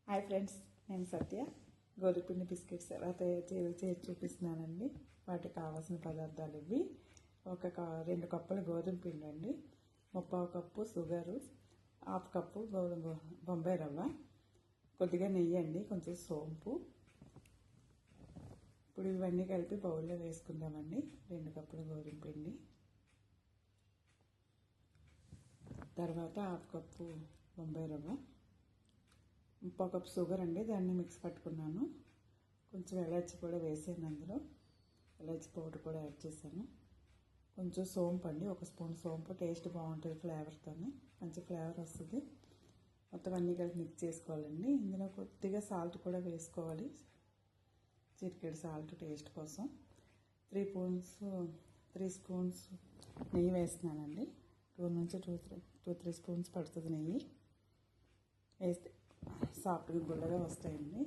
Hi friends, నేను సత్య. గోధుమపిండి biscuits ఎలా తయారు చేసి చూపిస్తున్నానండి. వాటికి కావాల్సిన పదార్థాలు ఇవి. 2 కప్పుల గోధుమ పిండి అండి, 3/4 కప్పు షుగరు, 1/2 కప్పు బొంబాయి రవ్వ, కొద్దిగా నెయ్యి అండి, కొంచెం సోంపు. ఇప్పుడు ఇవన్నీ కలిపి బౌల్లో వేసుకుందామండి. 2 కప్పుల గోధుమ పిండి, తర్వాత 1/2 కప్పు బొంబాయి రవ్వ, 3/4 కప్పు షుగర్ అండి, దాన్ని మిక్స్ పట్టుకున్నాను. కొంచెం ఎలాచి కూడా వేసాను, అందులో ఎలాచి పౌడర్ కూడా యాడ్ చేశాను. కొంచెం సోంపు అండి, 1 స్పూన్ సోంపు. టేస్ట్ బాగుంటుంది, ఫ్లేవర్తో మంచి ఫ్లేవర్ వస్తుంది. మొత్తం అన్నీ కలిపి మిక్స్ చేసుకోవాలండి. ఇందులో కొద్దిగా సాల్ట్ కూడా వేసుకోవాలి, చిటికెడు సాల్ట్ టేస్ట్ కోసం. 3 స్పూన్స్ నెయ్యి వేస్తున్నానండి. 2-3 స్పూన్స్ పడుతుంది నెయ్యి వేస్తే సాఫ్ట్గా గుల్లగా వస్తాయండి,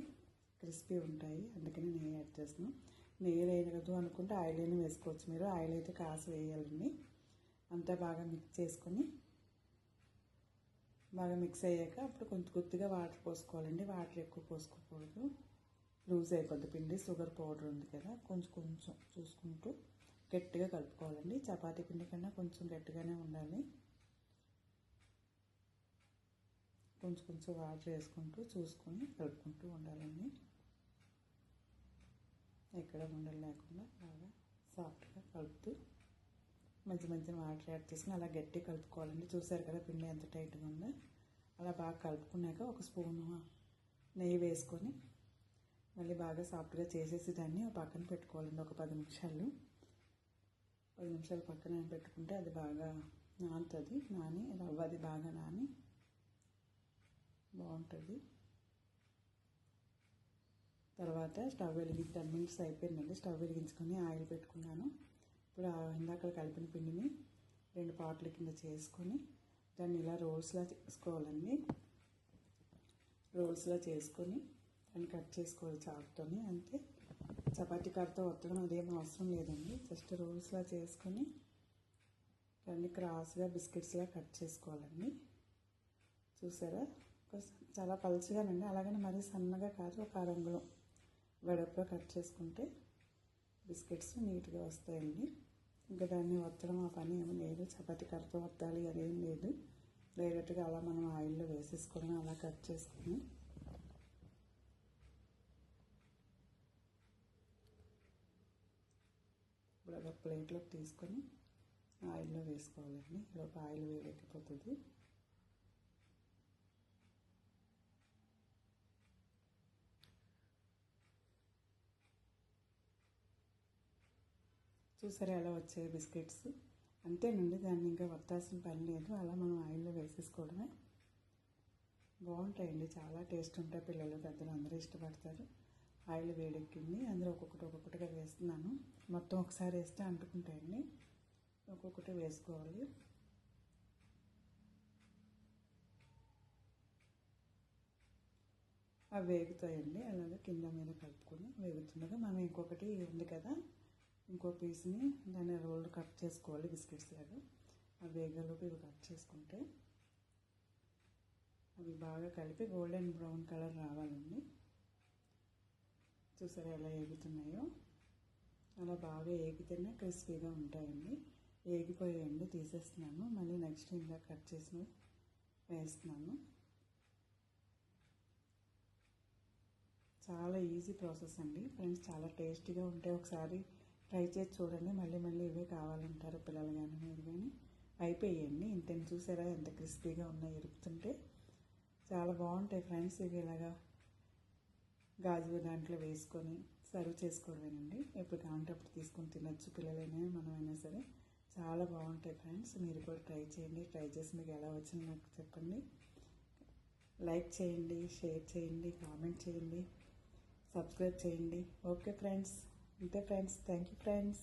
క్రిస్పీ ఉంటాయి. అందుకని నెయ్యి యాడ్ చేస్తున్నాం. నెయ్యి వేయగలదు అనుకుంటే ఆయిల్ అయినా వేసుకోవచ్చు. మీరు ఆయిల్ అయితే కాసి వేయాలండి. అంతా బాగా మిక్స్ చేసుకొని బాగా మిక్స్ అయ్యాక అప్పుడు కొంచెం కొద్దిగా వాటర్ పోసుకోవాలండి. వాటర్ ఎక్కువ పోసుకోకూడదు, లూజ్ అయిపోద్ది పిండి. షుగర్ పౌడర్ ఉంది కదా, కొంచెం చూసుకుంటూ గట్టిగా కలుపుకోవాలండి. చపాతీ పిండి కన్నా కొంచెం గట్టిగానే ఉండాలి. కొంచెం వాటర్ వేసుకుంటూ చూసుకొని కలుపుకుంటూ ఉండాలండి. ఎక్కడ ఉండలు లేకుండా బాగా సాఫ్ట్గా కలుపుతూ మధ్య వాటర్ యాడ్ చేసుకుని అలా గట్టి కలుపుకోవాలండి. చూసారు కదా పిండి ఎంత టైట్గా ఉందో. అలా బాగా కలుపుకున్నాక 1 స్పూను నెయ్యి వేసుకొని మళ్ళీ బాగా సాఫ్ట్గా చేసేసి దాన్ని పక్కన పెట్టుకోవాలండి. ఒక 10 నిమిషాలు పక్కన పెట్టుకుంటే అది బాగా నానుతుంది. రవ్వ అది బాగా నాని బాగుంటుంది. తర్వాత స్టవ్ 10 మినిట్స్ అయిపోయిందండి. స్టవ్ వెలిగించుకొని ఆయిల్ పెట్టుకున్నాను. ఇప్పుడు ఇందాక కలిపిన పిండిని 2 పార్ట్ల కింద చేసుకొని దాన్ని ఇలా రోల్స్లా చేసుకోవాలండి. రోల్స్లా చేసుకొని దాన్ని కట్ చేసుకోవాలి చాకుతోని. అంతే, చపాతీ కర్రతో ఒత్తడం అదేం అవసరం లేదండి. జస్ట్ రోల్స్లా చేసుకొని దాన్ని క్రాస్గా బిస్కెట్స్లా కట్ చేసుకోవాలండి. చూసారా, చాలా పలుచగానండి, అలాగని మరీ సన్నగా కాదు. ఒక అరంగుళం వెడల్పులో కట్ చేసుకుంటే బిస్కెట్స్ నీట్గా వస్తాయండి. ఇంకా దాన్ని ఒత్తడం ఆ పని ఏమీ లేదు. చపాతీ కర్రతో ఒత్తాలి అదేం లేదు. డైరెక్ట్గా అలా మనం ఆయిల్లో వేసేసుకొని అలా కట్ చేసుకొని ఇప్పుడు ఒక ప్లేట్లోకి తీసుకొని ఆయిల్లో వేసుకోవాలండి. ఈలోపు ఆయిల్ వేడెక్కిపోతుంది. చూసారా ఎలా వచ్చాయి బిస్కెట్స్. అంతేనండి, దాన్ని ఇంకా వత్తాల్సిన పని లేదు. అలా మనం ఆయిల్లో వేసేసుకోవడమే. బాగుంటాయండి, చాలా టేస్ట్ ఉంటాయి. పిల్లలు పెద్దలు అందరూ ఇష్టపడతారు. ఆయిల్ వేడెక్కింది, అందులో ఒక్కొక్కటిగా వేస్తున్నాను. మొత్తం ఒకసారి వేస్తే అంటుకుంటాయండి, ఒక్కొక్కటి వేసుకోవాలి. అవి వేగుతాయండి. అలాగే కింద మీద కలుపుకొని వేగుతుండగా మనం ఇంకొకటి ఉంది కదా, ఇంకో పీస్ని దాన్ని రోల్ కట్ చేసుకోవాలి బిస్కెట్స్ లాగా. ఆ వేగలోపు ఇవి కట్ చేసుకుంటే అవి బాగా కలిపి గోల్డెన్ బ్రౌన్ కలర్ రావాలండి. చూసారా ఎలా ఏగుతున్నాయో. అలా బాగా ఏగితేనే క్రిస్పీగా ఉంటాయండి. ఏగిపోయాయండి, తీసేస్తున్నాను. మళ్ళీ నెక్స్ట్ ఇంకా కట్ చేసి వేస్తున్నాను. చాలా ఈజీ ప్రాసెస్ అండి ఫ్రెండ్స్, చాలా టేస్టీగా ఉంటాయి. ఒకసారి ట్రై చేసి చూడండి. మళ్ళీ ఇవే కావాలంటారు పిల్లలు కానీ మీరు కానీ. అయిపోయాయండి ఇంతని. చూసారా ఎంత క్రిస్పీగా ఉన్నాయి ఎరుపుతుంటే. చాలా బాగుంటాయి ఫ్రెండ్స్. ఇవి ఇలాగా గాజు దాంట్లో వేసుకొని సర్వ్ చేసుకోవడమేనండి. ఎప్పుడు కావాలంటే అప్పుడు తీసుకొని తినచ్చు, పిల్లలైనా మనమైనా సరే. చాలా బాగుంటాయి ఫ్రెండ్స్. మీరు కూడా ట్రై చేయండి. ట్రై చేసి మీకు ఎలా వచ్చిందో నాకు చెప్పండి. లైక్ చేయండి, షేర్ చేయండి, కామెంట్ చేయండి, సబ్స్క్రైబ్ చేయండి. ఓకే ఫ్రెండ్స్, అంతే ఫ్రెండ్స్. Thank you friends.